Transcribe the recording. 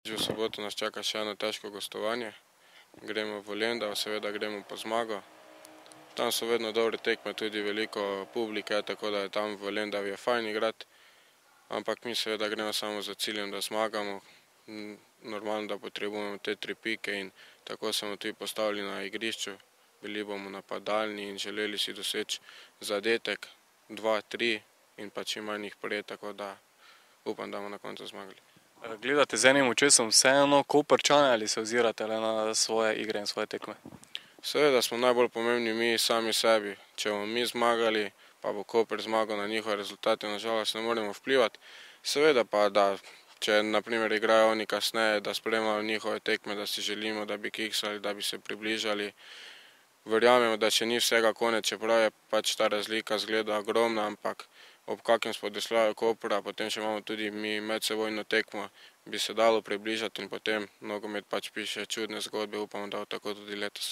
V soboto nas čaka še eno težko gostovanje. Gremo v Lendavo, seveda gremo po zmago. Tam so vedno dobre tekme, tudi veliko publike, tako da je tam v Lendavi je fajn igrati. Ampak mi seveda gremo samo za ciljem, da zmagamo. Normalno, da potrebujemo te 3 pike in tako smo tudi postavili na igrišču. Bili bomo napadalni in želeli si doseči zadetek, 2, 3 in pa čim manj jih prejeti, tako da upam, da bomo na koncu zmagali. Gledate z enim očesom vseeno Koprčane ali se ozirate le na svoje igre in svoje tekme? Seveda smo najbolj pomembni mi sami sebi. Če bomo mi zmagali, pa bo Koper zmagal, na njihove rezultate na žalost ne moremo vplivati. Seveda pa, da če na primer igrajo oni kasneje, da spremljamo njihove tekme, da si želimo, da bi kiksali, da bi se približali. Verjamemo, da še ni vsega konec, čeprav je pač ta razlika zgleda ogromna, ampak ob kakem spodrsljaju Kopra, potem še imamo tudi mi medsebojno tekmo, bi se dalo približati in potem nogomet pač piše čudne zgodbe, upamo, da bo tako tudi letos.